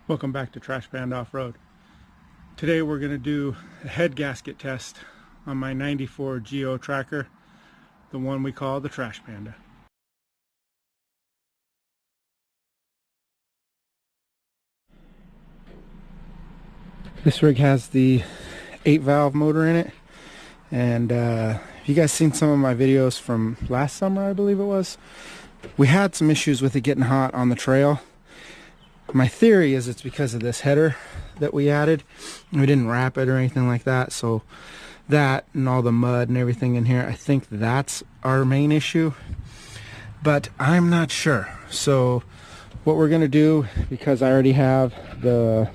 Welcome back to Trash Panda Off-Road. Today we're going to do a head gasket test on my 94 Geo Tracker, the one we call the Trash Panda. This rig has the 8-valve motor in it, and you guys seen some of my videos from last summer, I believe it was. We had some issues with it getting hot on the trail. My theory is it's because of this header that we added. We didn't wrap it or anything like that, so that and all the mud and everything in here, I think that's our main issue, but I'm not sure. So what we're gonna do, because I already have the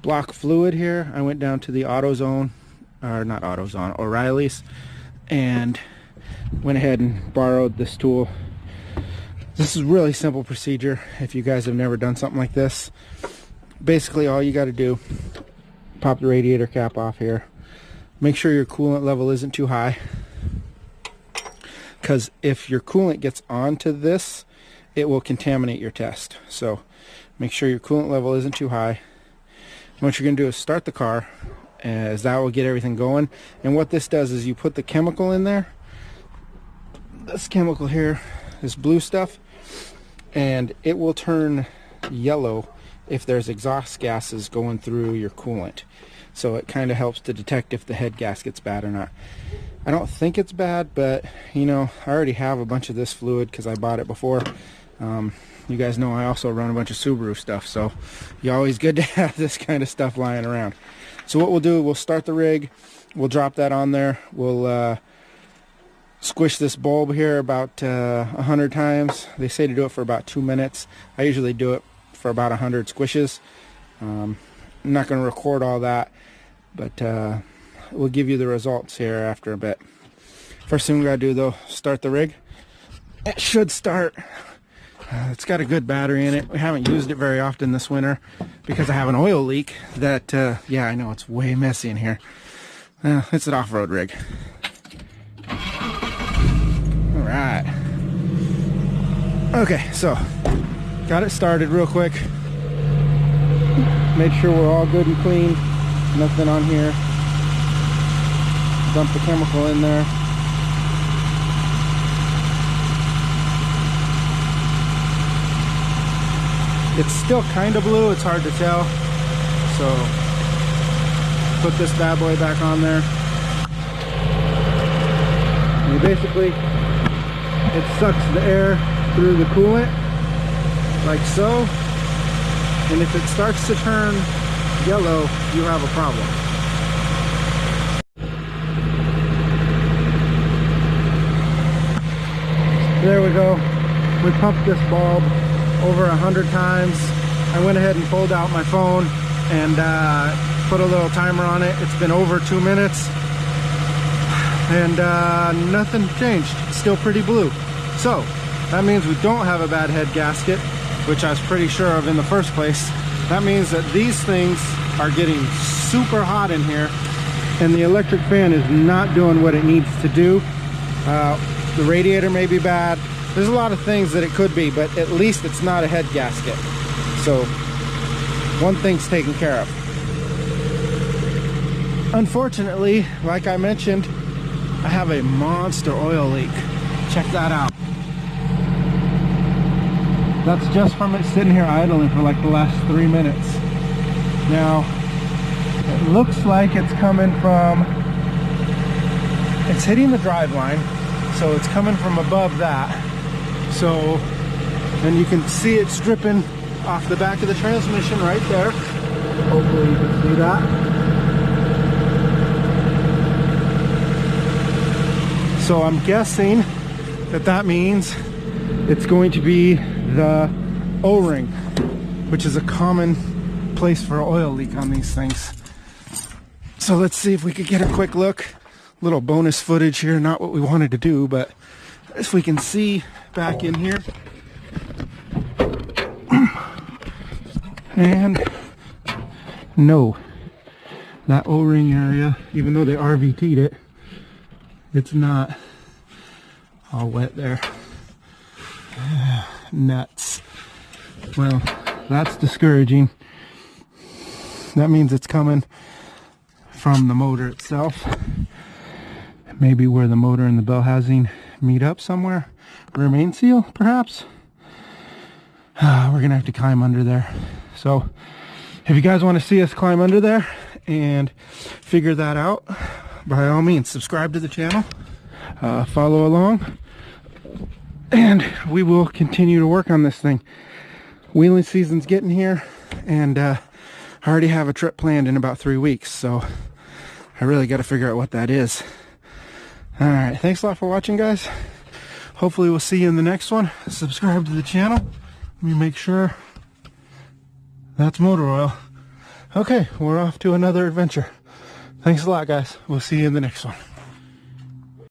block fluid here, I went down to the AutoZone, or not AutoZone, O'Reilly's, and went ahead and borrowed this tool. This is a really simple procedure if you guys have never done something like this. Basically all you got to do, pop the radiator cap off here, make sure your coolant level isn't too high, because if your coolant gets onto this, it will contaminate your test. So make sure your coolant level isn't too high. What you're going to do is start the car, as that will get everything going. And what this does is you put the chemical in there, this chemical here, this blue stuff, and it will turn yellow if there's exhaust gases going through your coolant. So it kind of helps to detect if the head gasket's bad or not. I don't think it's bad, but you know, I already have a bunch of this fluid because I bought it before. You guys know I also run a bunch of Subaru stuff, so you're always good to have this kind of stuff lying around. So what we'll do, we'll start the rig, we'll drop that on there, we'll squish this bulb here about 100 times. They say to do it for about 2 minutes. I usually do it for about 100 squishes. I'm not going to record all that, but we'll give you the results here after a bit. First thing we got to do though, start the rig. It should start. It's got a good battery in it. We haven't used it very often this winter because I have an oil leak that, yeah, I know it's way messy in here. It's an off-road rig. Alright. Okay, so got it started real quick. Made sure we're all good and clean. Nothing on here. Dump the chemical in there. It's still kind of blue, it's hard to tell. So put this bad boy back on there. And basically it sucks the air through the coolant like so, and if it starts to turn yellow, you have a problem. There we go. We pumped this bulb over 100 times. I went ahead and pulled out my phone and put a little timer on it. It's been over 2 minutes and nothing changed. It's still pretty blue. So that means we don't have a bad head gasket, which I was pretty sure of in the first place. That means that these things are getting super hot in here and the electric fan is not doing what it needs to do. The radiator may be bad. There's a lot of things that it could be, but at least it's not a head gasket. So one thing's taken care of. Unfortunately, like I mentioned, I have a monster oil leak. Check that out. That's just from it sitting here idling for like the last 3 minutes. Now, it looks like it's coming from, it's hitting the drive line, so it's coming from above that. So, and you can see it stripping off the back of the transmission right there. Hopefully you can see that. So I'm guessing that that means it's going to be the O-ring, which is a common place for an oil leak on these things. So let's see if we could get a quick look. Little bonus footage here, not what we wanted to do, but if we can see back in here. And no, that O-ring area, even though they RVT'd it, it's not all wet there. Nuts. Well, That's discouraging. That means it's coming from the motor itself. Maybe where the motor and the bell housing meet up somewhere. Rear main seal, perhaps. We're gonna have to climb under there. So if you guys want to see us climb under there and figure that out, by all means subscribe to the channel, follow along, and we will continue to work on this thing. Wheeling season's getting here, and I already have a trip planned in about 3 weeks, so I really got to figure out what that is. Alright, thanks a lot for watching, guys. Hopefully we'll see you in the next one. Subscribe to the channel. Let me make sure that's motor oil. Okay, we're off to another adventure. Thanks a lot, guys. We'll see you in the next one.